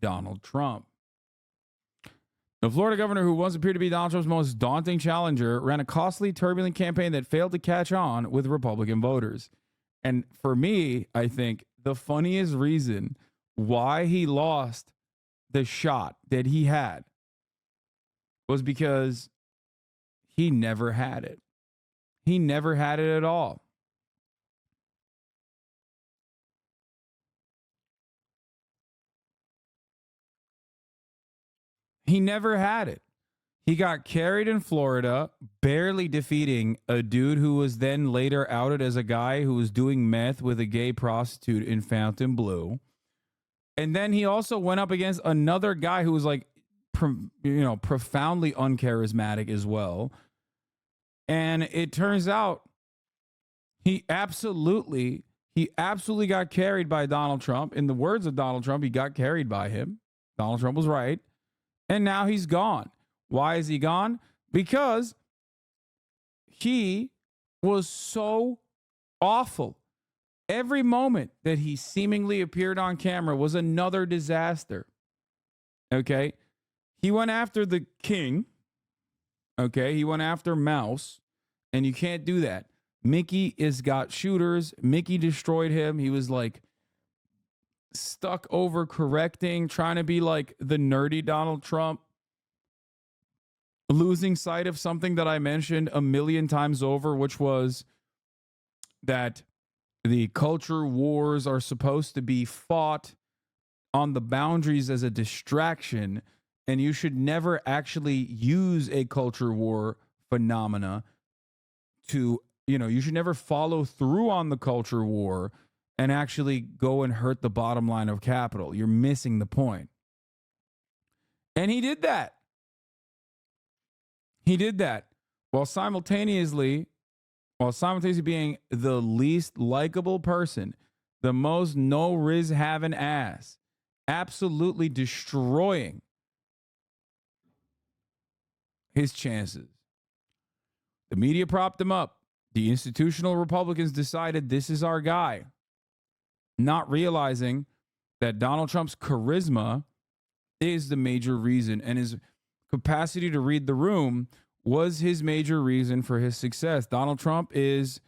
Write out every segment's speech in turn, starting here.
Donald Trump. The Florida governor, who once appeared to be Donald Trump's most daunting challenger, ran a costly, turbulent campaign that failed to catch on with Republican voters. And for me, I think the funniest reason why he lost the shot that he had was because he never had it. He never had it at all. He never had it. He got carried in Florida, barely defeating a dude who was then later outed as a guy who was doing meth with a gay prostitute in Fontainebleau. And then he also went up against another guy who was like, profoundly uncharismatic as well. And it turns out he absolutely got carried by Donald Trump. In the words of Donald Trump, he got carried by him. Donald Trump was right. And now he's gone. Why is he gone? Because he was so awful. Every moment that he seemingly appeared on camera was another disaster. Okay? He went after the king. Okay? He went after Mouse. And you can't do that. Mickey has got shooters. Mickey destroyed him. He was like stuck over correcting, trying to be like the nerdy Donald Trump, losing sight of something that I mentioned a million times over, which was that the culture wars are supposed to be fought on the boundaries as a distraction, and you should never actually use a culture war phenomena to, you should never follow through on the culture war and actually go and hurt the bottom line of capital. You're missing the point. And he did that. He did that while simultaneously being the least likable person, the most no riz having ass, absolutely destroying his chances. The media propped him up. The institutional Republicans decided this is our guy, not realizing that Donald Trump's charisma is the major reason, and his capacity to read the room was his major reason for his success. Donald Trump is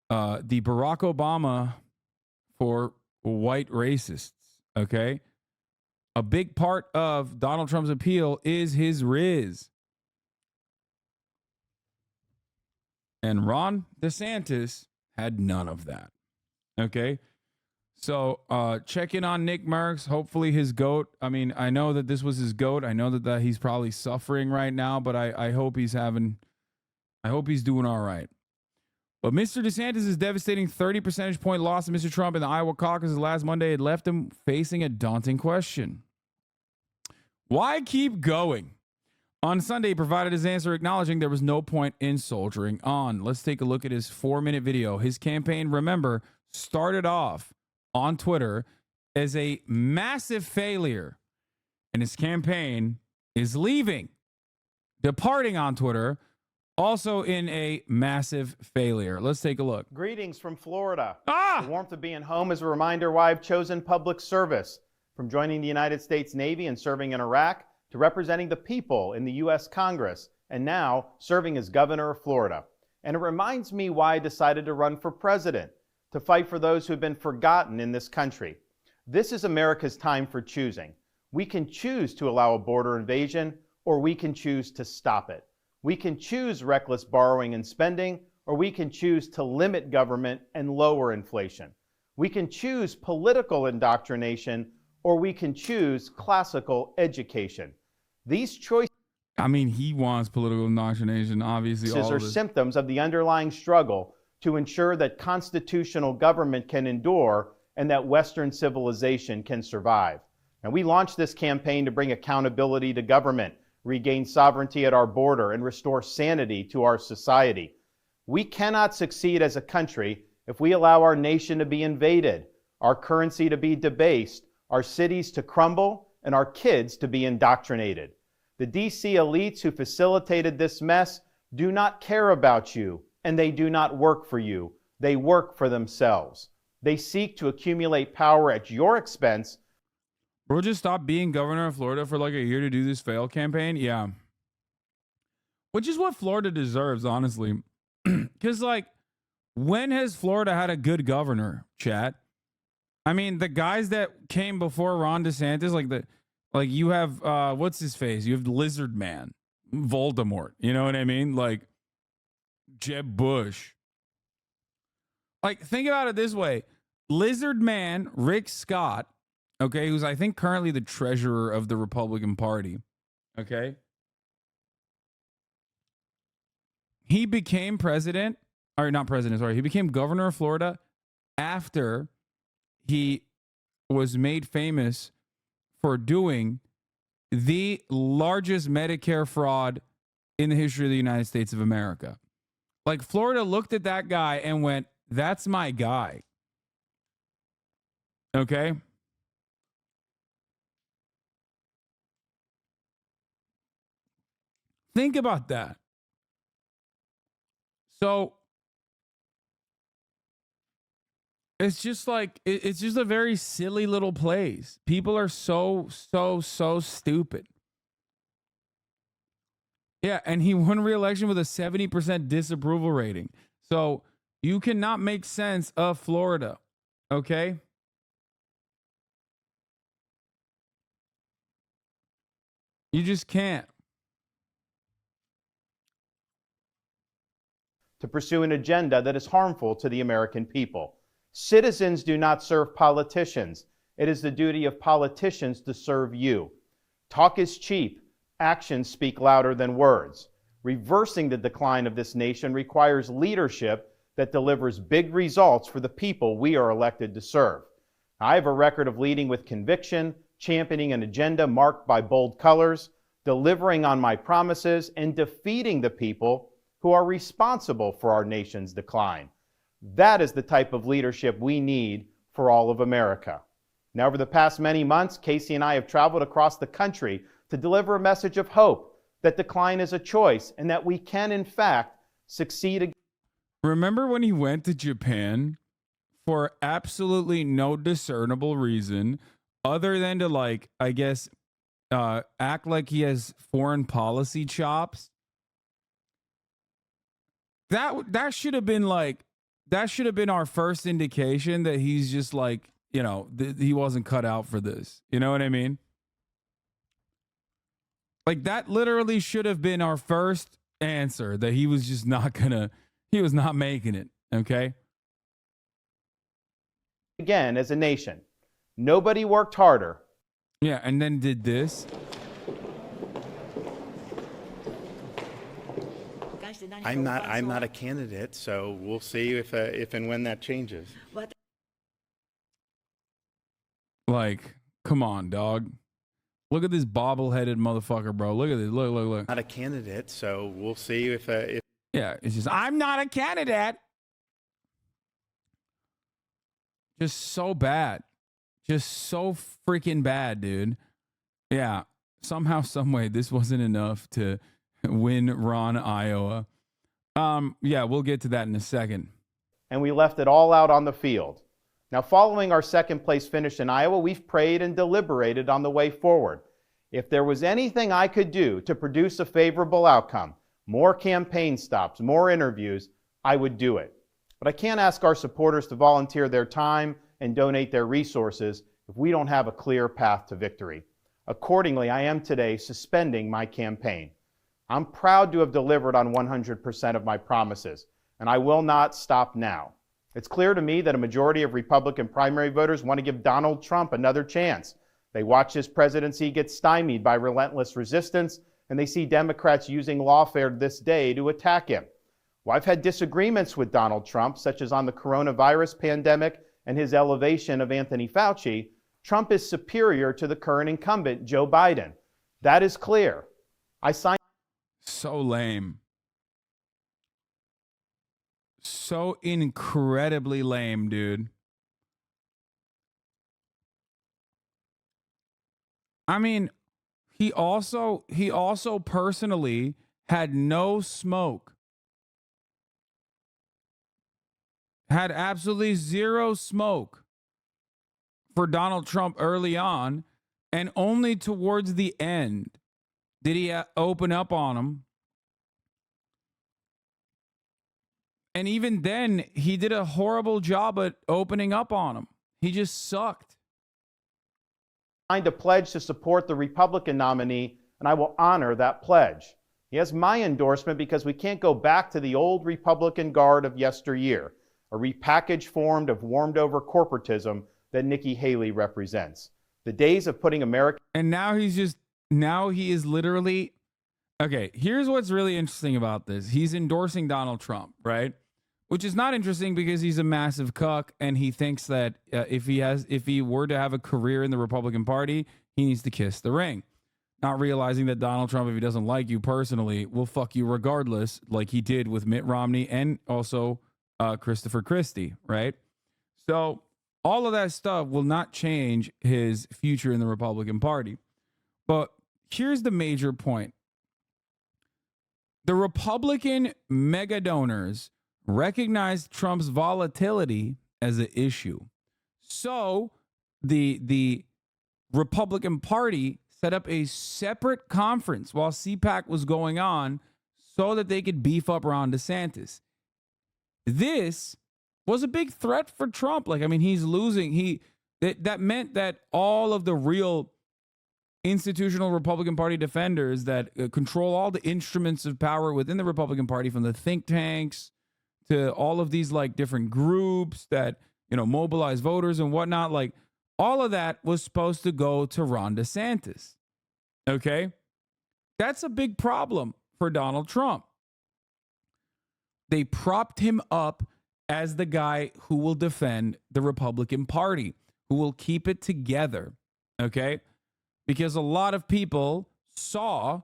the Barack Obama for white racists, okay? A big part of Donald Trump's appeal is his riz. And Ron DeSantis had none of that, okay? So check in on Nick Merckx. Hopefully his goat. I mean, I know that this was his goat. I know that he's probably suffering right now, but I hope he's doing all right. But Mr. DeSantis' devastating 30 percentage point loss to Mr. Trump in the Iowa caucuses last Monday had left him facing a daunting question. Why keep going? On Sunday, he provided his answer acknowledging there was no point in soldiering on. Let's take a look at his 4-minute video. His campaign, remember, started off on Twitter as a massive failure, and his campaign is departing on Twitter, also in a massive failure. Let's take a look. Greetings from Florida. The warmth of being home is a reminder why I've chosen public service. From joining the United States Navy and serving in Iraq to representing the people in the U.S. Congress and now serving as governor of Florida. And it reminds me why I decided to run for president, to fight for those who have been forgotten in this country. This is America's time for choosing. We can choose to allow a border invasion, or we can choose to stop it. We can choose reckless borrowing and spending, or we can choose to limit government and lower inflation. We can choose political indoctrination, or we can choose classical education. These choices he wants political indoctrination, obviously. Are symptoms of the underlying struggle to ensure that constitutional government can endure and that Western civilization can survive. And we launched this campaign to bring accountability to government, regain sovereignty at our border, and restore sanity to our society. We cannot succeed as a country if we allow our nation to be invaded, our currency to be debased, our cities to crumble, and our kids to be indoctrinated. The DC elites who facilitated this mess do not care about you, and they do not work for you. They work for themselves. They seek to accumulate power at your expense. Bro, just stop being governor of Florida for like a year to do this fail campaign. Yeah. Which is what Florida deserves, honestly. Because, like, when has Florida had a good governor, chat? I mean, the guys that came before Ron DeSantis, like you have, what's his face? You have Lizard Man, Voldemort. You know what I mean? Like, Jeb Bush. Like, think about it this way. Lizard Man, Rick Scott, okay, who's I think currently the treasurer of the Republican Party, okay? He became president, or not president, sorry. He became governor of Florida after he was made famous for doing the largest Medicare fraud in the history of the United States of America. Like, Florida looked at that guy and went, that's my guy. Okay? Think about that. So it's just like, it's just a very silly little place. People are so stupid. Yeah, and he won re-election with a 70% disapproval rating. So you cannot make sense of Florida, okay? You just can't. To pursue an agenda that is harmful to the American people. Citizens do not serve politicians. It is the duty of politicians to serve you. Talk is cheap. Actions speak louder than words. Reversing the decline of this nation requires leadership that delivers big results for the people we are elected to serve. I have a record of leading with conviction, championing an agenda marked by bold colors, delivering on my promises, and defeating the people who are responsible for our nation's decline. That is the type of leadership we need for all of America. Now, over the past many months, Casey and I have traveled across the country to deliver a message of hope that decline is a choice and that we can, in fact, succeed again. Remember when he went to Japan for absolutely no discernible reason other than to, like, I guess, act like he has foreign policy chops? That should have been like, that should have been our first indication that he's just like, you know, he wasn't cut out for this. You know what I mean? Like, that literally should have been our first answer, that he was just not gonna, he was not making it. Okay. Again, as a nation, nobody worked harder. Yeah. And then did this. I'm not a candidate, so we'll see if and when that changes. Like, come on, dog. Look at this bobble-headed motherfucker, bro. Look at this. Look. Not a candidate, so we'll see if. Yeah, it's just, I'm not a candidate. Just so bad. Just so freaking bad, dude. Yeah. Somehow, some way, this wasn't enough to win Ron, Iowa. Yeah, we'll get to that in a second. And we left it all out on the field. Now, following our second place finish in Iowa, we've prayed and deliberated on the way forward. If there was anything I could do to produce a favorable outcome, more campaign stops, more interviews, I would do it. But I can't ask our supporters to volunteer their time and donate their resources if we don't have a clear path to victory. Accordingly, I am today suspending my campaign. I'm proud to have delivered on 100% of my promises, and I will not stop now. It's clear to me that a majority of Republican primary voters want to give Donald Trump another chance. They watch his presidency get stymied by relentless resistance, and they see Democrats using lawfare this day to attack him. Well, I've had disagreements with Donald Trump, such as on the coronavirus pandemic and his elevation of Anthony Fauci. Trump is superior to the current incumbent, Joe Biden. That is clear. I signed. So lame. So incredibly lame, dude. I mean, he also personally had no smoke. Had absolutely zero smoke for Donald Trump early on, And only towards the end did he open up on him. And even then, he did a horrible job at opening up on him. He just sucked. Signed a pledge to support the Republican nominee, and I will honor that pledge. He has my endorsement because we can't go back to the old Republican guard of yesteryear, a repackaged form of warmed-over corporatism that Nikki Haley represents. The days of putting America... And now he is literally... Okay, here's what's really interesting about this. He's endorsing Donald Trump, right? Which is not interesting because he's a massive cuck and he thinks that if he were to have a career in the Republican Party, he needs to kiss the ring. Not realizing that Donald Trump, if he doesn't like you personally, will fuck you regardless, like he did with Mitt Romney and also Christopher Christie, right? So all of that stuff will not change his future in the Republican Party. But here's the major point. The Republican mega donors recognized Trump's volatility as an issue. So the Republican Party set up a separate conference while CPAC was going on so that they could beef up Ron DeSantis. This was a big threat for Trump. Like, I mean, he's losing. That meant that all of the real institutional Republican Party defenders that control all the instruments of power within the Republican Party, from the think tanks to all of these like different groups that, mobilize voters and whatnot, like all of that was supposed to go to Ron DeSantis. Okay? That's a big problem for Donald Trump. They propped him up as the guy who will defend the Republican Party, who will keep it together. Okay? Because a lot of people saw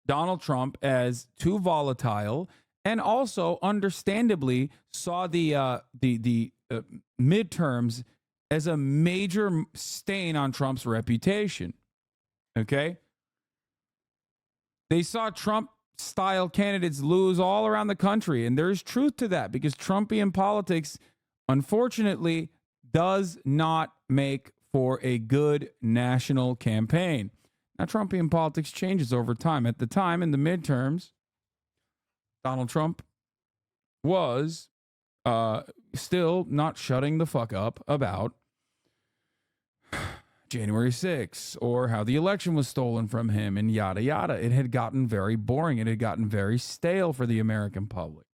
Donald Trump as too volatile, and also understandably saw the midterms as a major stain on Trump's reputation. Okay? They saw Trump-style candidates lose all around the country, and there's truth to that because Trumpian politics, unfortunately, does not make for a good national campaign. Now, Trumpian politics changes over time. At the time, in the midterms, Donald Trump was still not shutting the fuck up about January 6th or how the election was stolen from him and yada, yada. It had gotten very boring. It had gotten very stale for the American public.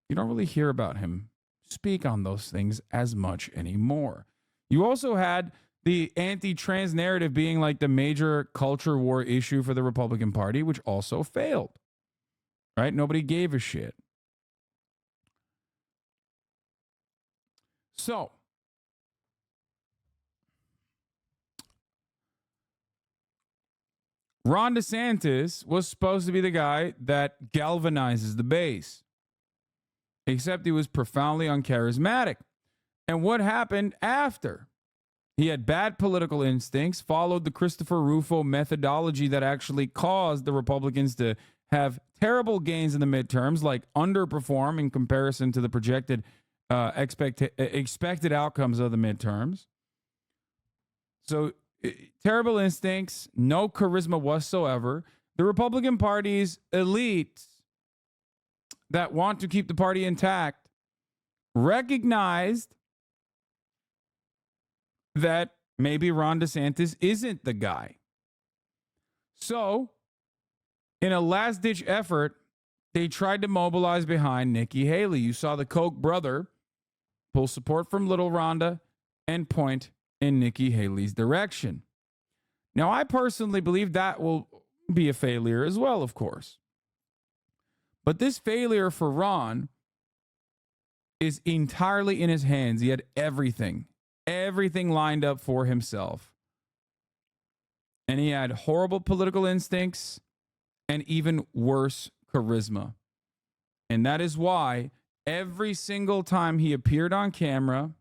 You don't really hear about him speak on those things as much anymore. You also had the anti-trans narrative being like the major culture war issue for the Republican Party, which also failed. Right? Nobody gave a shit. So, Ron DeSantis was supposed to be the guy that galvanizes the base. Except he was profoundly uncharismatic. And what happened after? He had bad political instincts, followed the Christopher Rufo methodology that actually caused the Republicans to have terrible gains in the midterms, like underperform in comparison to the projected expected outcomes of the midterms. So terrible instincts, no charisma whatsoever. The Republican Party's elites that want to keep the party intact recognized that maybe Ron DeSantis isn't the guy. So, in a last-ditch effort, they tried to mobilize behind Nikki Haley. You saw the Koch brother pull support from little Rhonda and point in Nikki Haley's direction. Now, I personally believe that will be a failure as well, of course. But this failure for Ron is entirely in his hands. He had everything lined up for himself. And he had horrible political instincts and even worse charisma. And that is why every single time he appeared on camera,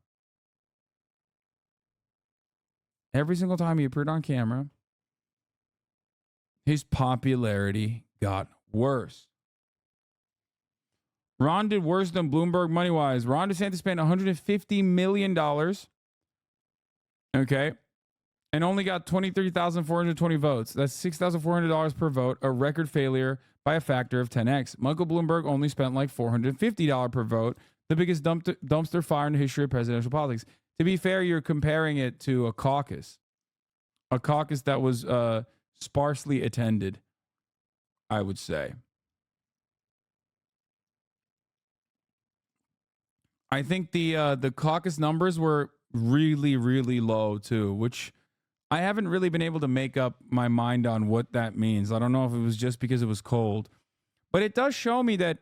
his popularity got worse. Ron did worse than Bloomberg money-wise. Ron DeSantis spent $150 million Okay. And only got 23,420 votes. That's $6,400 per vote, a record failure by a factor of 10x. Michael Bloomberg only spent like $450 per vote, the biggest dumpster fire in the history of presidential politics. To be fair, you're comparing it to a caucus that was sparsely attended, I would say. I think the caucus numbers were really, really low too, which I haven't really been able to make up my mind on what that means. I don't know if it was just because it was cold, but it does show me that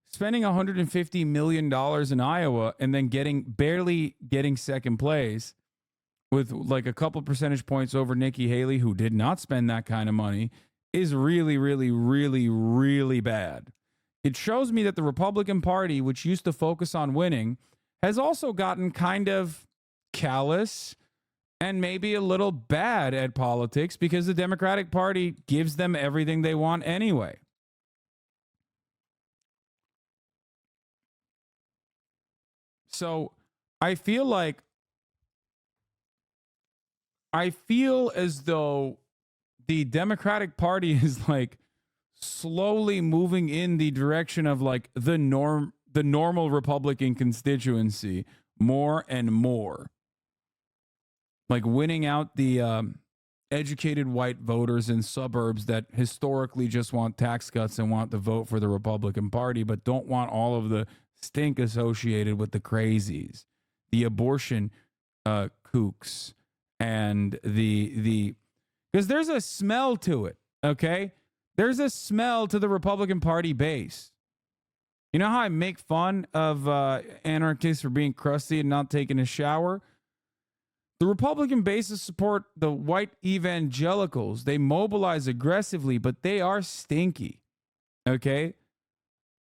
spending $150 million in Iowa and then barely getting second place with like a couple percentage points over Nikki Haley, who did not spend that kind of money, is really, really, really, really bad. It shows me that the Republican Party, which used to focus on winning, has also gotten kind of callous and maybe a little bad at politics because the Democratic Party gives them everything they want anyway. So I feel as though the Democratic Party is like slowly moving in the direction of like the normal Republican constituency more and more. Like winning out the educated white voters in suburbs that historically just want tax cuts and want to vote for the Republican Party, but don't want all of the stink associated with the crazies, the abortion kooks, and the because there's a smell to it, okay? There's a smell to the Republican Party base. You know how I make fun of anarchists for being crusty and not taking a shower? The Republican bases support the white evangelicals. They mobilize aggressively, but they are stinky, okay?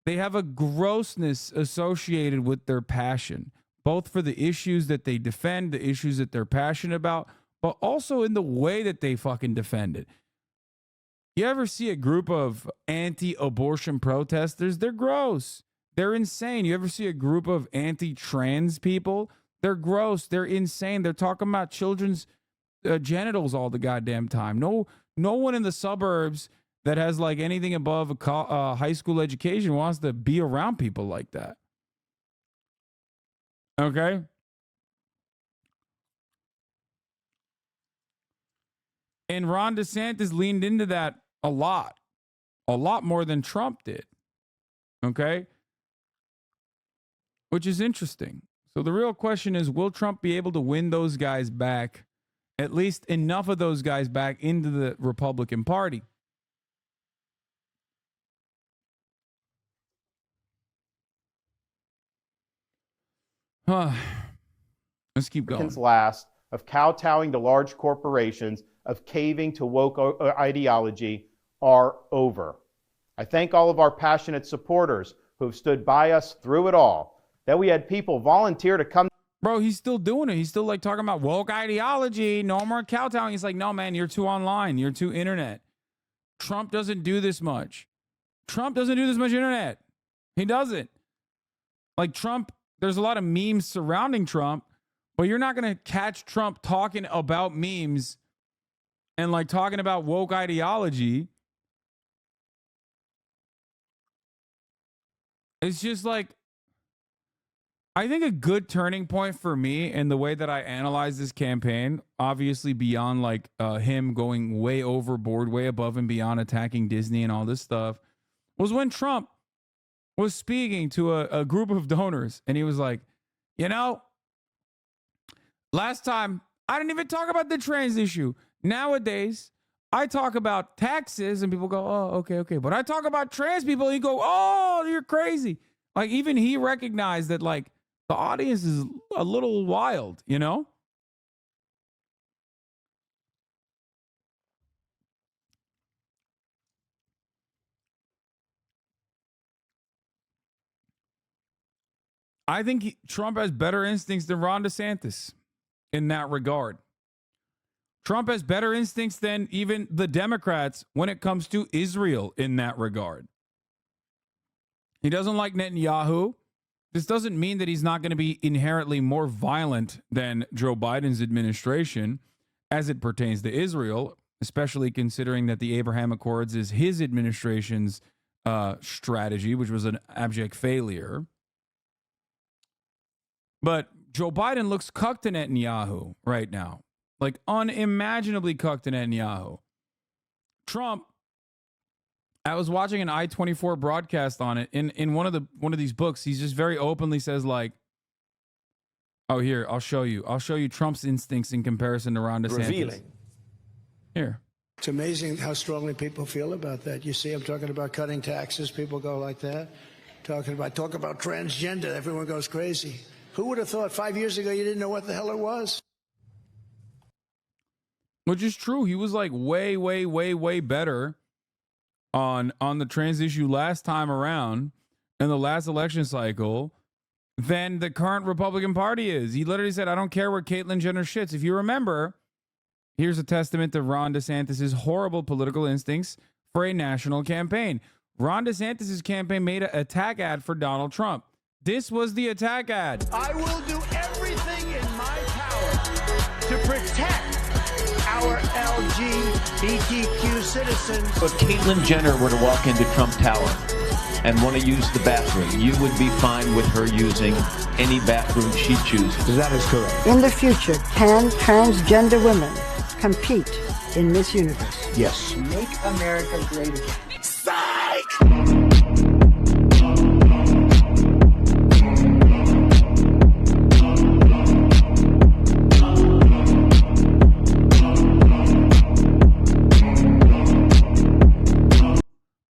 They have a grossness associated with their passion, both for the issues that they defend, the issues that they're passionate about, but also in the way that they fucking defend it. You ever see a group of anti-abortion protesters? They're gross. They're insane. You ever see a group of anti-trans people? They're gross. They're insane. They're talking about children's genitals all the goddamn time. No one in the suburbs that has like anything above a high school education wants to be around people like that. Okay? And Ron DeSantis leaned into that a lot more than Trump did. Okay? Which is interesting. So the real question is, will Trump be able to win those guys back, at least enough of those guys back into the Republican Party? Let's keep going. Last of kowtowing to large corporations, of caving to woke ideology are over. I thank all of our passionate supporters who have stood by us through it all. That we had people volunteer to come. Bro, he's still doing it. He's still like talking about woke ideology, no more kowtowing. He's like, no, man, you're too online. You're too internet. Trump doesn't do this much. Trump doesn't do this much internet. He doesn't. Like Trump, there's a lot of memes surrounding Trump, but you're not going to catch Trump talking about memes and like talking about woke ideology. It's just like, I think a good turning point for me in the way that I analyze this campaign, obviously beyond like him going way overboard, way above and beyond attacking Disney and all this stuff, was when Trump was speaking to a group of donors. And he was like, you know, last time I didn't even talk about the trans issue. Nowadays, I talk about taxes and people go, oh, okay. But I talk about trans people and you go, oh, you're crazy. Like even he recognized that like, the audience is a little wild, you know? I think Trump has better instincts than Ron DeSantis in that regard. Trump has better instincts than even the Democrats when it comes to Israel in that regard. He doesn't like Netanyahu. This doesn't mean that he's not going to be inherently more violent than Joe Biden's administration as it pertains to Israel, especially considering that the Abraham Accords is his administration's strategy, which was an abject failure. But Joe Biden looks cucked to Netanyahu right now, like unimaginably cucked to Netanyahu. Trump, I was watching an I-24 broadcast on it. In one of these books, he just very openly says, like, oh, here, I'll show you. I'll show you Trump's instincts in comparison to Ron DeSantis. Revealing. Here. It's amazing how strongly people feel about that. You see, I'm talking about cutting taxes. People go like that. Talk about transgender. Everyone goes crazy. Who would have thought 5 years ago you didn't know what the hell it was? Which is true. He was like way, way, way, way better on the trans issue last time around in the last election cycle than the current Republican Party is. He literally said, I don't care where Caitlyn Jenner shits. If you remember, here's a testament to Ron DeSantis' horrible political instincts for a national campaign. Ron DeSantis' campaign made an attack ad for Donald Trump. This was the attack ad. I will do everything in my power to protect our LGBTQ citizens. If Caitlyn Jenner were to walk into Trump Tower and want to use the bathroom, you would be fine with her using any bathroom she chooses. That is correct. In the future, can transgender women compete in Miss Universe? Yes. Make America great again.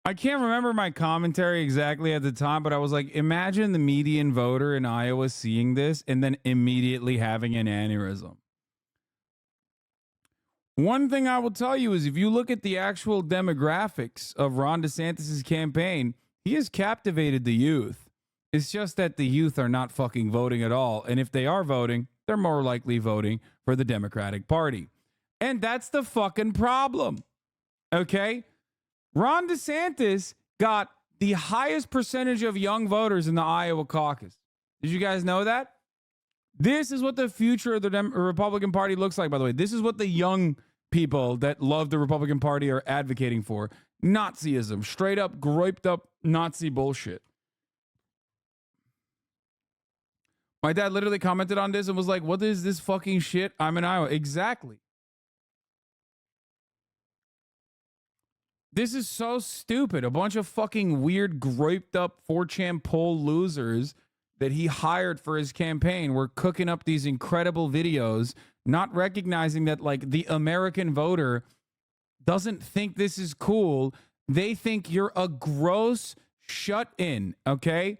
I can't remember my commentary exactly at the time, but I was like, imagine the median voter in Iowa seeing this and then immediately having an aneurysm. One thing I will tell you is if you look at the actual demographics of Ron DeSantis' campaign, he has captivated the youth. It's just that the youth are not fucking voting at all. And if they are voting, they're more likely voting for the Democratic Party. And that's the fucking problem. Okay? Ron DeSantis got the highest percentage of young voters in the Iowa caucus. Did you guys know that? This is what the future of the Republican Party looks like, by the way. This is what the young people that love the Republican Party are advocating for. Nazism. Straight up, griped up Nazi bullshit. My dad literally commented on this and was like, what is this fucking shit? I'm in Iowa. Exactly. This is so stupid. A bunch of fucking weird, griped up 4chan poll losers that he hired for his campaign were cooking up these incredible videos, not recognizing that, like, the American voter doesn't think this is cool. They think you're a gross shut-in, okay?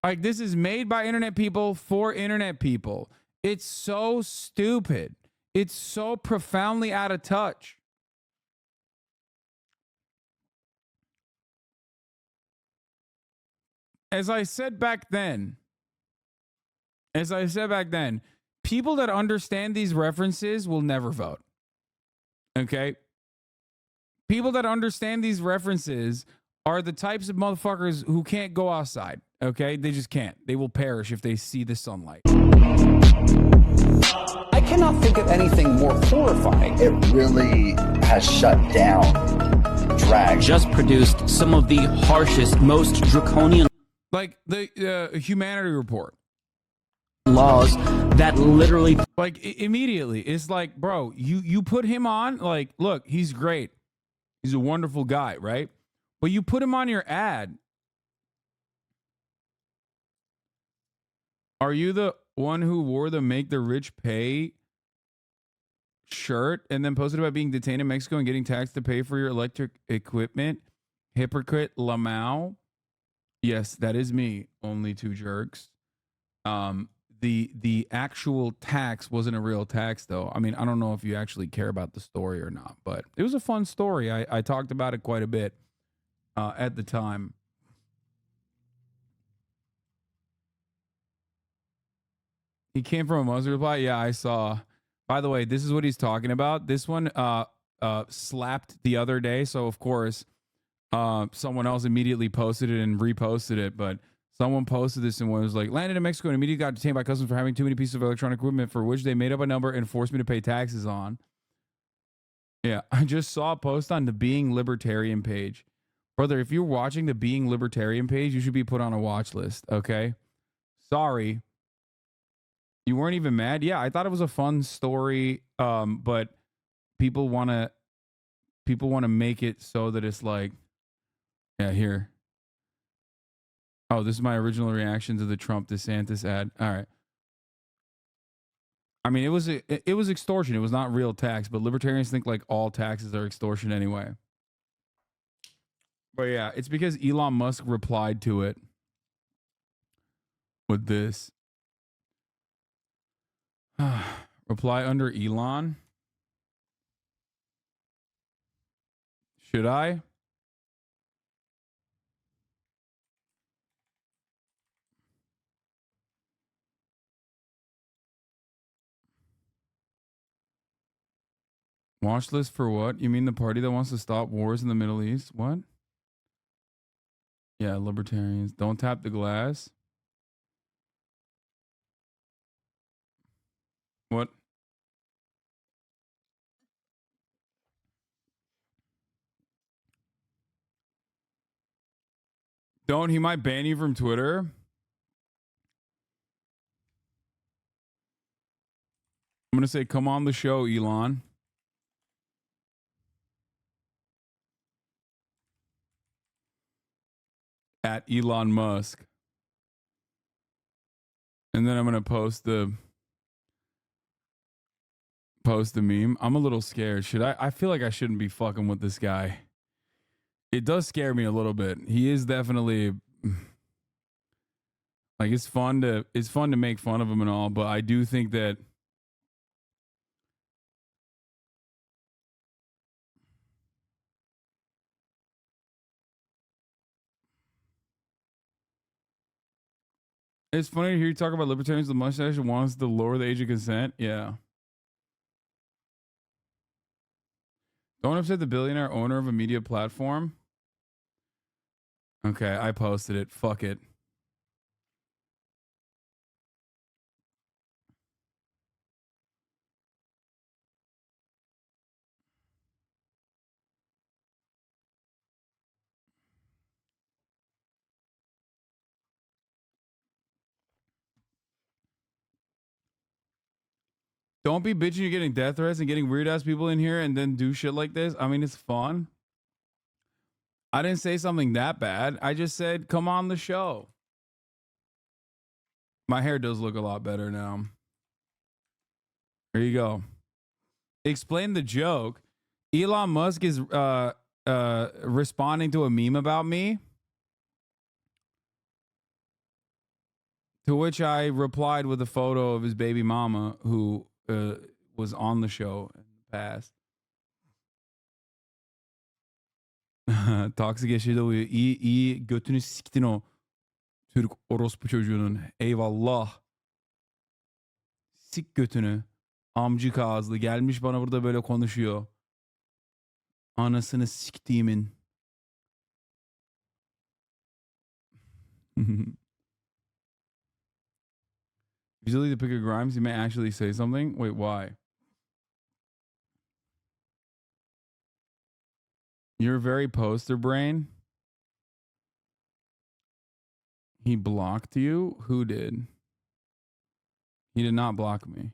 Like, this is made by internet people for internet people. It's so stupid. It's so profoundly out of touch. As I said back then, people that understand these references will never vote. Okay? People that understand these references are the types of motherfuckers who can't go outside. Okay? They just can't. They will perish if they see the sunlight. I cannot think of anything more horrifying. It really has shut down drag. Just produced some of the harshest, most draconian like the Humanity Report laws that literally, like, immediately it's like, bro, you put him on, like, look, he's great, he's a wonderful guy, right? But you put him on your ad. Are you the one who wore the Make the Rich Pay shirt and then posted about being detained in Mexico and getting taxed to pay for your electric equipment? Hypocrite Lamau. Yes, that is me. Only two jerks. The actual tax wasn't a real tax, though. I mean, I don't know if you actually care about the story or not, but it was a fun story. I talked about it quite a bit at the time. He came from a Muslim reply. Yeah, I saw. By the way, this is what he's talking about. This one slapped the other day, so of course someone else immediately posted it and reposted it. But Someone posted this and was like, landed in Mexico and immediately got detained by customs for having too many pieces of electronic equipment for which they made up a number and forced me to pay taxes on. Yeah, I just saw a post on the Being Libertarian page. Brother, if you're watching the Being Libertarian page, you should be put on a watch list, okay? Sorry. You weren't even mad? Yeah, I thought it was a fun story, but people want to make it so that it's like, yeah, here. Oh, this is my original reaction to the Trump DeSantis ad. All right. I mean, it was extortion. It was not real tax, but libertarians think like all taxes are extortion anyway. But yeah, it's because Elon Musk replied to it with this. Reply under Elon. Should I? Watch list for what? You mean the party that wants to stop wars in the Middle East? What? Yeah, libertarians. Don't tap the glass. What? Don't. He might ban you from Twitter. I'm going to say, come on the show, Elon. At Elon Musk. And then I'm going to post the meme. I'm a little scared. Should I? I feel like I shouldn't be fucking with this guy. It does scare me a little bit. He is definitely like it's fun to make fun of him and all, but I do think that it's funny to hear you talk about libertarians with the mustache and wants to lower the age of consent. Yeah. Don't upset the billionaire owner of a media platform. Okay, I posted it. Fuck it. Don't be bitching you're getting death threats and getting weird ass people in here and then do shit like this. I mean, it's fun. I didn't say something that bad. I just said, come on the show. My hair does look a lot better now. There you go. Explain the joke. Elon Musk is responding to a meme about me. To which I replied with a photo of his baby mama who was on the show in the past. Toksik yaşadı o iyi götünü siktin o Türk orospu çocuğunun. Eyvallah. Sik götünü. Amcık ağızlı. Gelmiş bana burada böyle konuşuyor. Anasını siktiğimin. Usually the pick of Grimes, he may actually say something. Wait, why? You're very poster brain. He blocked you? Who did? He did not block me.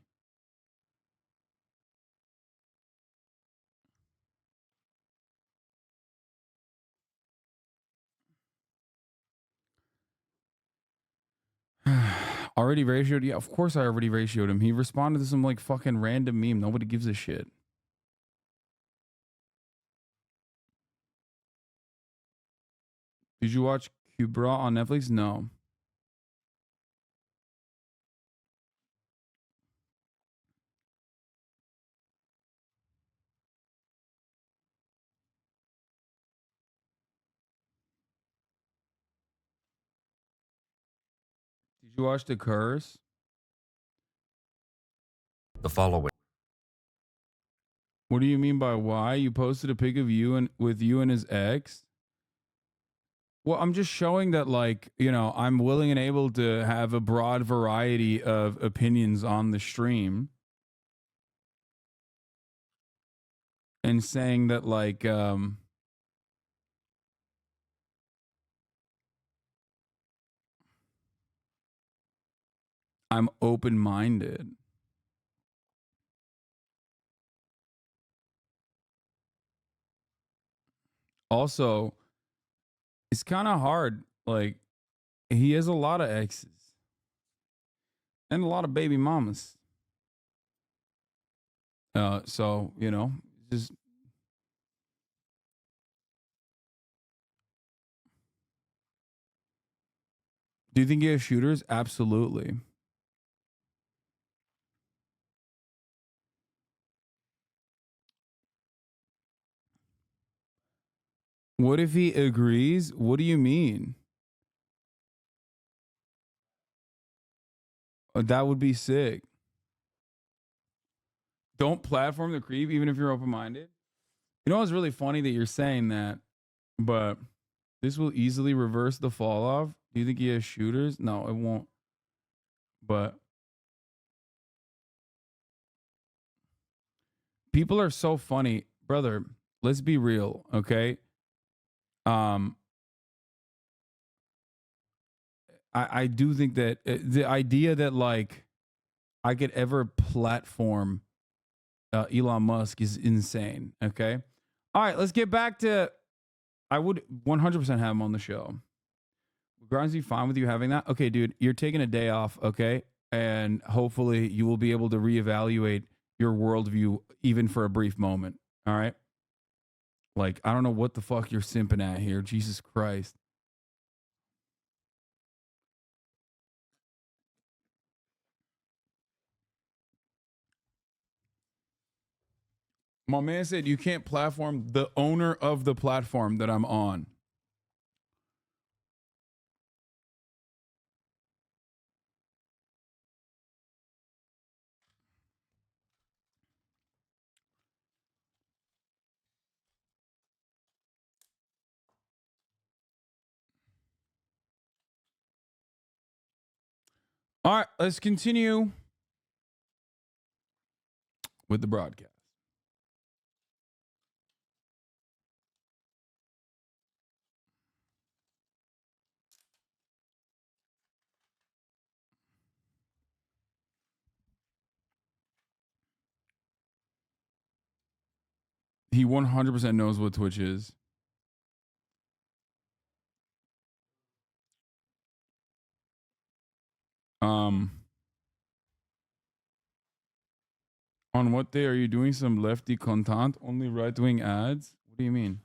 Already ratioed? Yeah, of course I already ratioed him. He responded to some like fucking random meme. Nobody gives a shit. Did you watch Cubra on Netflix? No. Did you watch The Curse? The following. What do you mean by why? You posted a pic of you and with you and his ex? Well, I'm just showing that, like, you know, I'm willing and able to have a broad variety of opinions on the stream, and saying that, like, I'm open-minded. Also, it's kind of hard. Like, he has a lot of exes and a lot of baby mamas. So, you know, just do you think he has shooters? Absolutely. What if he agrees? What do you mean? That would be sick. Don't platform the creep, even if you're open minded. You know, it's really funny that you're saying that, but this will easily reverse the fall off. Do you think he has shooters? No, it won't. But people are so funny, brother. Let's be real, okay? Um, I do think that the idea that, like, I could ever platform Elon Musk is insane. Okay. All right, let's get back to. I would 100% have him on the show. Grimes be fine with you having that. Okay, dude, you're taking a day off. Okay, and hopefully you will be able to reevaluate your worldview even for a brief moment. All right. Like, I don't know what the fuck you're simping at here. Jesus Christ. My man said you can't platform the owner of the platform that I'm on. All right, let's continue with the broadcast. He 100% knows what Twitch is. On what day are you doing some lefty content? Only right-wing ads? What do you mean?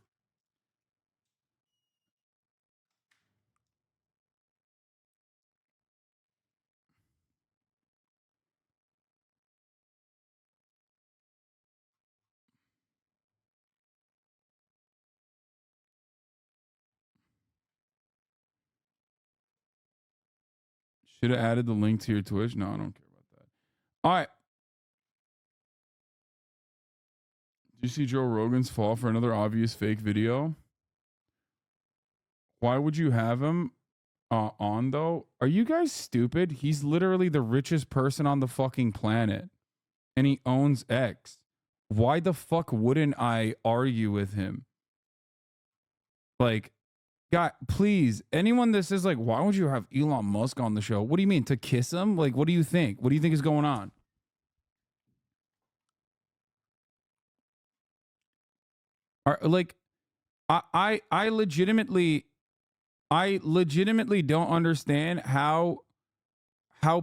Should have added the link to your Twitch. No, I don't care about that. All right. Did you see Joe Rogan's fall for another obvious fake video? Why would you have him on, though? Are you guys stupid? He's literally the richest person on the fucking planet. And he owns X. Why the fuck wouldn't I argue with him? Like, God, please, anyone that says, like, why would you have Elon Musk on the show? What do you mean? To kiss him? Like, what do you think? What do you think is going on? Like, I legitimately don't understand how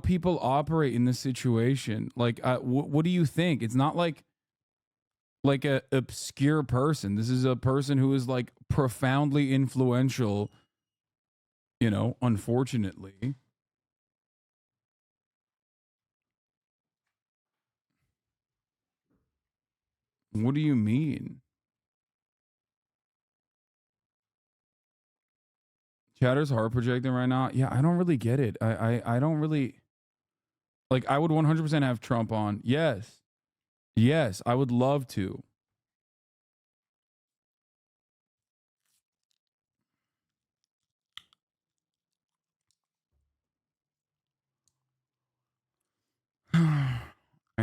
people operate in this situation. Like, what do you think? It's not like a obscure person. This is a person who is, like, profoundly influential, you know, unfortunately. What do you mean? Chatter's heart projecting right now. Yeah, I don't really get it. I don't really, like, I would 100% have Trump on. Yes. Yes, I would love to.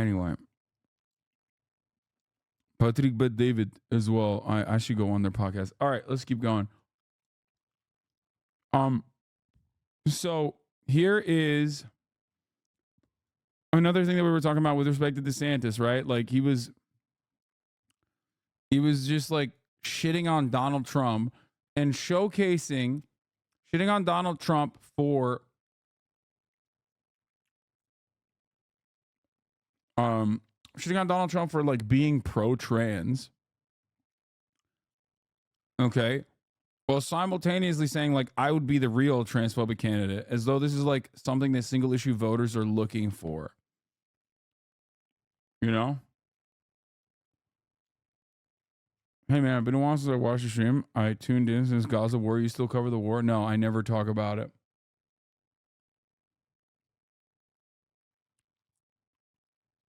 Anyway. Patrick Bet David as well. I should go on their podcast. All right, let's keep going. So here is another thing that we were talking about with respect to DeSantis, right? Like he was just like shitting on Donald Trump and shitting on Donald Trump for shitting on Donald Trump for like being pro-trans. Okay. Well, simultaneously saying like I would be the real transphobic candidate, as though this is like something that single issue voters are looking for. You know? Hey man, I've been a while since I watched the stream. I tuned in since Gaza war. You still cover the war? No, I never talk about it.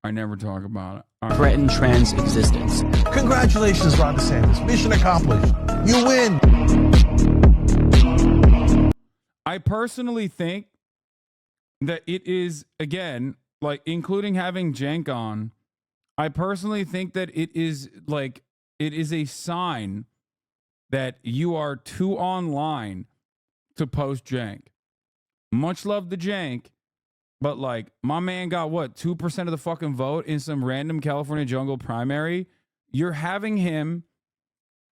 I never talk about it. Threaten trans existence. Congratulations, Ron DeSantis. Mission accomplished. You win. I personally think that it is, again, like including having Cenk on, I personally think that it is like, it is a sign that you are too online to post Cenk. Much love to Cenk. But like my man got what 2% of the fucking vote in some random California jungle primary. You're having him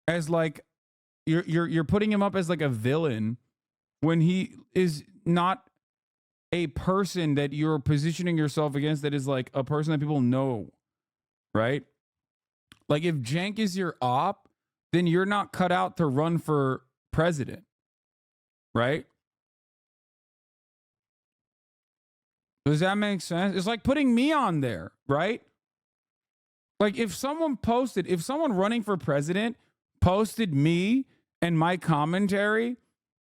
as like you're putting him up as like a villain when he is not a person that you're positioning yourself against. That is like a person that people know, right? Like if Cenk is your op, then you're not cut out to run for president, right? Does that make sense? It's like putting me on there, right? Like if someone running for president posted me and my commentary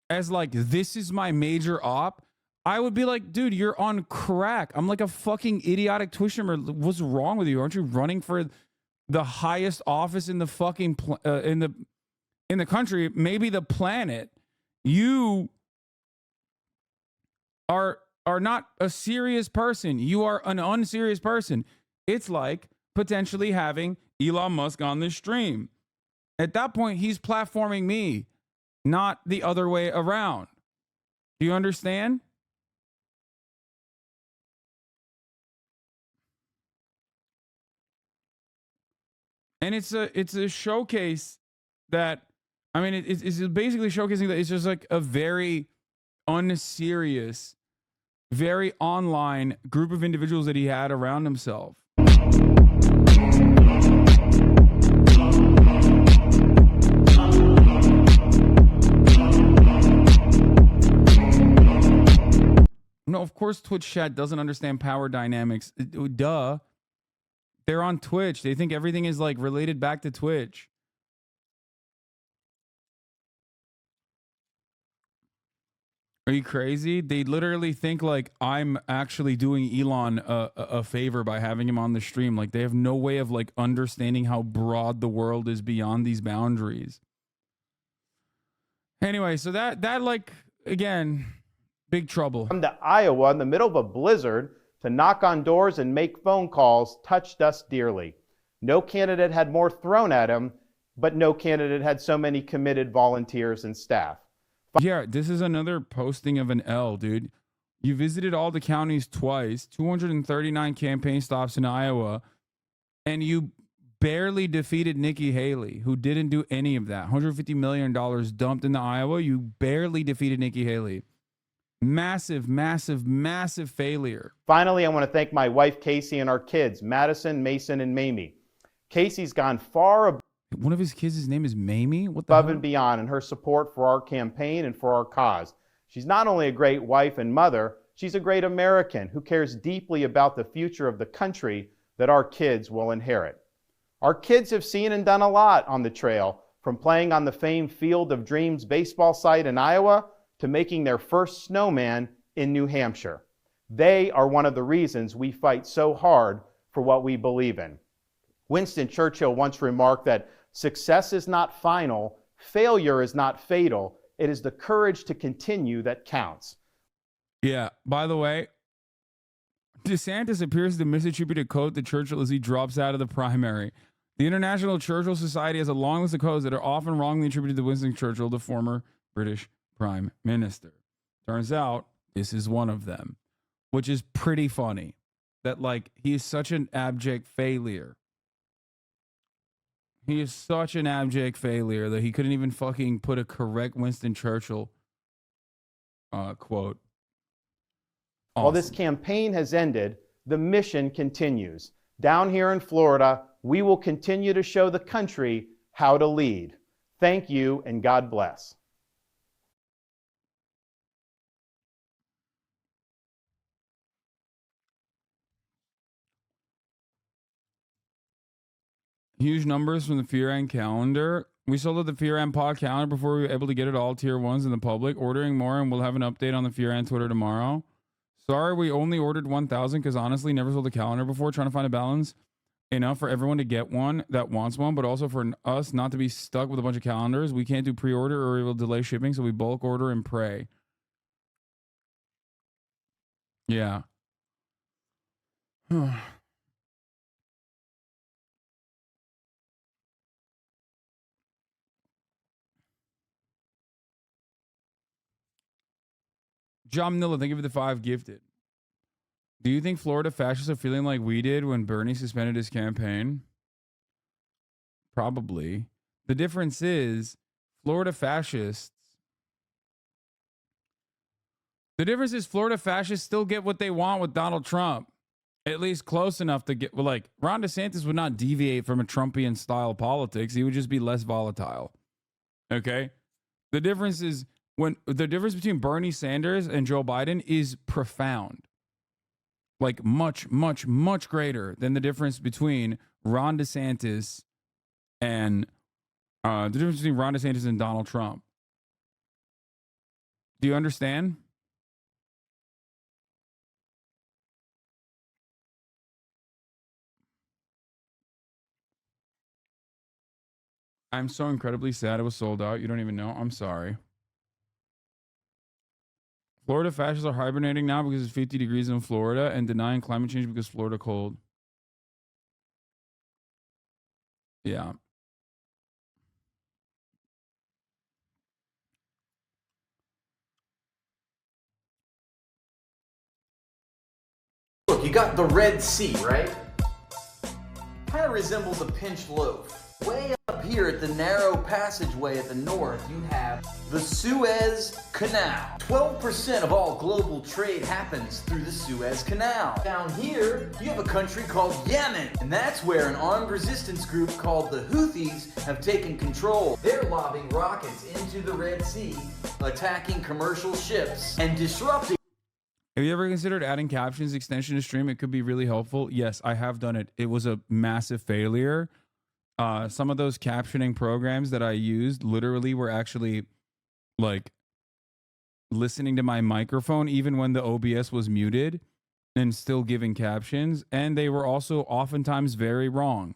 as like, this is my major op, I would be like, dude, you're on crack. I'm like a fucking idiotic Twitch streamer. What's wrong with you? Aren't you running for the highest office in the fucking, in the country, maybe the planet? You are not a serious person. You are an unserious person. It's like potentially having Elon Musk on this stream. At that point, he's platforming me, not the other way around. Do you understand? And it's a showcase that, I mean, it's basically showcasing that it's just like a very unserious, very online group of individuals that he had around himself. No, of course Twitch chat doesn't understand power dynamics. Duh. They're on Twitch. They think everything is like related back to Twitch. Are you crazy? They literally think like I'm actually doing Elon a favor by having him on the stream. Like they have no way of like understanding how broad the world is beyond these boundaries. Anyway, so that like, again, big trouble. Come to Iowa in the middle of a blizzard to knock on doors and make phone calls touched us dearly. No candidate had more thrown at him, but no candidate had so many committed volunteers and staff. Yeah, this is another posting of an L, dude. You visited all the counties twice, 239 campaign stops in Iowa, and you barely defeated Nikki Haley, who didn't do any of that. $150 million dumped into Iowa. You barely defeated Nikki Haley. Massive, massive, massive failure. Finally, I want to thank my wife, Casey, and our kids, Madison, Mason, and Mamie. Casey's gone far above. One of his kids, his name is Mamie? What the above hell? And beyond in her support for our campaign and for our cause. She's not only a great wife and mother, she's a great American who cares deeply about the future of the country that our kids will inherit. Our kids have seen and done a lot on the trail, from playing on the famed Field of Dreams baseball site in Iowa to making their first snowman in New Hampshire. They are one of the reasons we fight so hard for what we believe in. Winston Churchill once remarked that success is not final, failure is not fatal, it is the courage to continue that counts. Yeah, by the way, DeSantis appears to misattribute a quote to Churchill as he drops out of the primary. The International Churchill Society has a long list of quotes that are often wrongly attributed to Winston Churchill, the former British Prime Minister. Turns out this is one of them, which is pretty funny. That, like, he is such an abject failure. He is such an abject failure that he couldn't even fucking put a correct Winston Churchill quote. Awesome. While this campaign has ended, the mission continues. Down here in Florida, we will continue to show the country how to lead. Thank you, and God bless. Huge numbers from the Fear and calendar. We sold out the Fear and pod calendar before we were able to get it all tier ones in the public. Ordering more, and we'll have an update on the Fear and Twitter tomorrow. Sorry, we only ordered 1,000 because honestly, never sold a calendar before. Trying to find a balance enough for everyone to get one that wants one, but also for us not to be stuck with a bunch of calendars. We can't do pre-order or it will delay shipping, so we bulk order and pray. Yeah. John Manila, thank you for the 5 gifted. Do you think Florida fascists are feeling like we did when Bernie suspended his campaign? Probably. The difference is Florida fascists still get what they want with Donald Trump. At least close enough to get, well, like, Ron DeSantis would not deviate from a Trumpian style politics. He would just be less volatile. Okay? The difference between Bernie Sanders and Joe Biden is profound. Like, much, much, much greater than the difference between Ron DeSantis and Donald Trump. Do you understand? I'm so incredibly sad it was sold out. You don't even know. I'm sorry. Florida fascists are hibernating now because it's 50 degrees in Florida and denying climate change because Florida cold. Yeah. Look, you got the Red Sea, right? Kind of resembles a pinched loaf. Way up here at the narrow passageway at the north, you have the Suez Canal. 12% of all global trade happens through the Suez Canal. Down here, you have a country called Yemen, and that's where an armed resistance group called the Houthis have taken control. They're lobbing rockets into the Red Sea, attacking commercial ships, and disrupting. Have you ever considered adding captions extension to stream? It could be really helpful. Yes, I have done it. It was a massive failure. Some of those captioning programs that I used literally were actually like listening to my microphone even when the OBS was muted and still giving captions. And they were also oftentimes very wrong.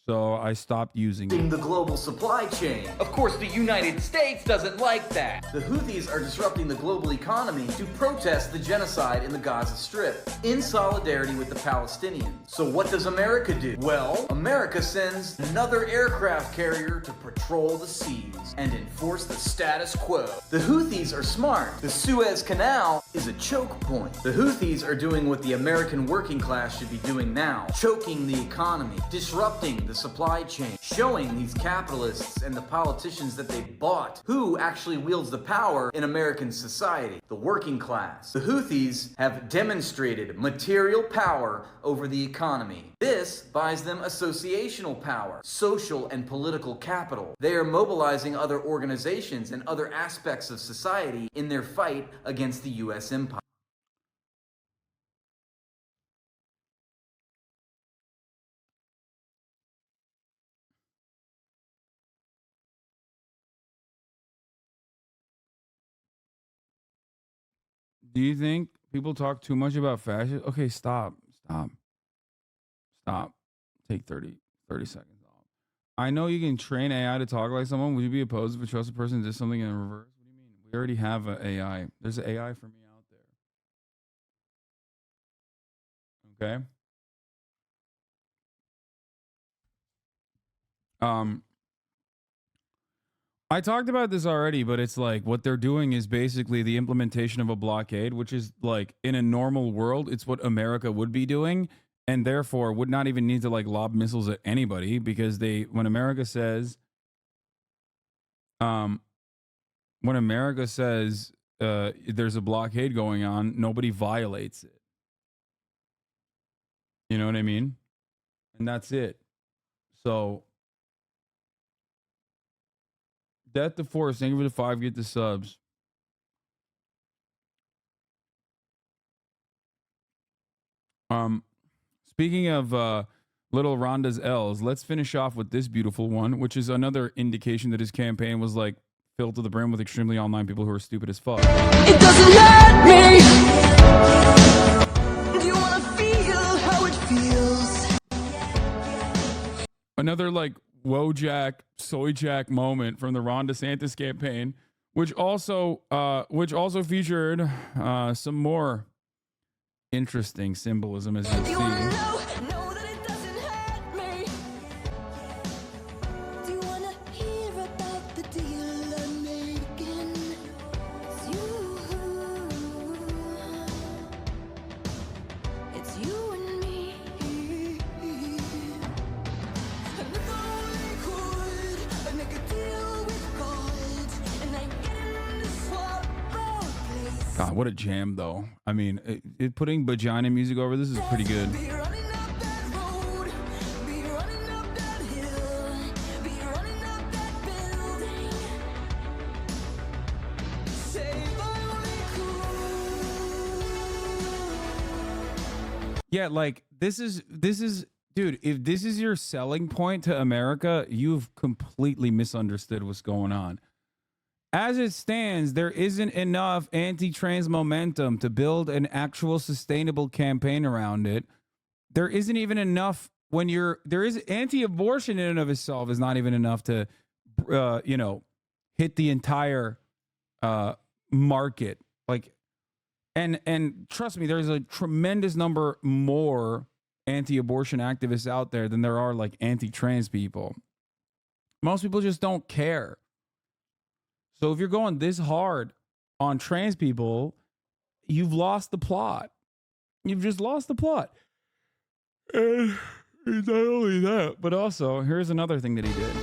So I stopped using it. The global supply chain. Of course, the United States doesn't like that. The Houthis are disrupting the global economy to protest the genocide in the Gaza Strip, in solidarity with the Palestinians. So what does America do? Well, America sends another aircraft carrier to patrol the seas and enforce the status quo. The Houthis are smart. The Suez Canal is a choke point. The Houthis are doing what the American working class should be doing now, choking the economy, disrupting the supply chain, showing these capitalists and the politicians that they bought who actually wields the power in American society, the working class. The Houthis have demonstrated material power over the economy. This buys them associational power, social and political capital. They are mobilizing other organizations and other aspects of society in their fight against the U.S. empire. Do you think people talk too much about fascism? Okay, stop. Take 30 seconds off. I know you can train AI to talk like someone. Would you be opposed if a trusted person did something in reverse? What do you mean? We already have an AI. There's an AI for me out there. Okay. I talked about this already, but it's like what they're doing is basically the implementation of a blockade, which is like in a normal world, it's what America would be doing, and therefore would not even need to like lob missiles at anybody because when America says, there's a blockade going on, nobody violates it. You know what I mean? And that's it. So, Death to Force, thank you for the 5, get the subs. Speaking of little Rhonda's L's, let's finish off with this beautiful one, which is another indication that his campaign was like filled to the brim with extremely online people who are stupid as fuck. It doesn't hurt me. Do you want to feel how it feels? Another like Wojak, Soyjak moment from the Ron DeSantis campaign, which also featured some more interesting symbolism, as you'll see. Know that it doesn't hurt me. Do you want to hear about the deal I'm making? It's you and me. And if I only could, I'd make a deal with God, and I'd get him to swap our place. God, what a jam, though. I mean, putting vagina music over this is pretty good. Be running up that road, be running up that hill, be running up that building. Say if I only could. Yeah, like this is dude, if this is your selling point to America, you've completely misunderstood what's going on. As it stands, there isn't enough anti-trans momentum to build an actual sustainable campaign around it. There isn't even enough there is anti-abortion in and of itself is not even enough to, hit the entire market. Like, and trust me, there's a tremendous number more anti-abortion activists out there than there are like anti-trans people. Most people just don't care. So if you're going this hard on trans people, you've lost the plot. You've just lost the plot. And not only that, but also, here's another thing that he did.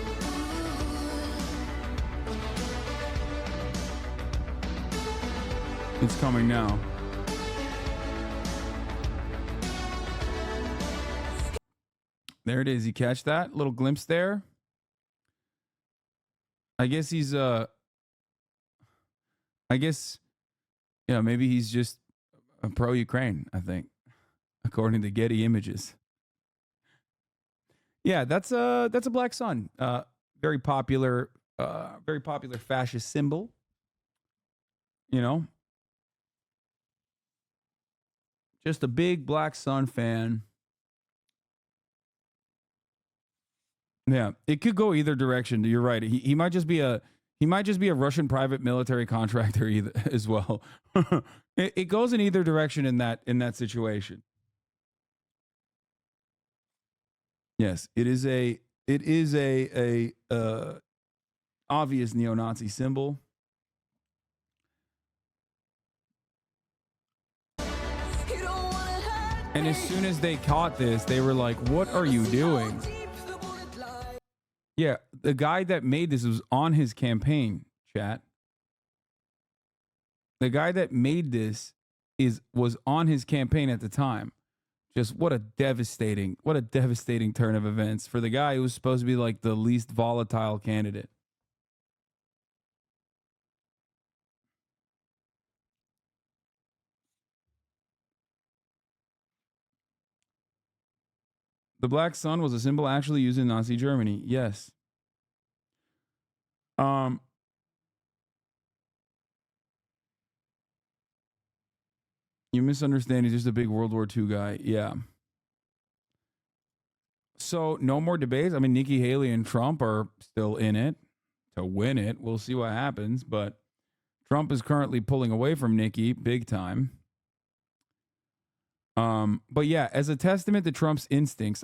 It's coming now. There it is. You catch that little glimpse there? I guess he's maybe he's just a pro-Ukraine, I think, according to Getty Images. Yeah, that's a black sun. Very popular fascist symbol. You know? Just a big black sun fan. Yeah, it could go either direction. You're right. He might just be a Russian private military contractor as well. It goes in either direction in that situation. Yes, it is a obvious neo-Nazi symbol. And as soon as they caught this, they were like, "What are you doing?" Yeah, the guy that made this was on his campaign, chat. The guy that made this was on his campaign at the time. Just what a devastating turn of events for the guy who was supposed to be like the least volatile candidate. The black sun was a symbol actually used in Nazi Germany. Yes. You misunderstand. He's just a big World War II guy. Yeah. So no more debates. I mean, Nikki Haley and Trump are still in it to win it. We'll see what happens. But Trump is currently pulling away from Nikki big time. But yeah, as a testament to Trump's instincts,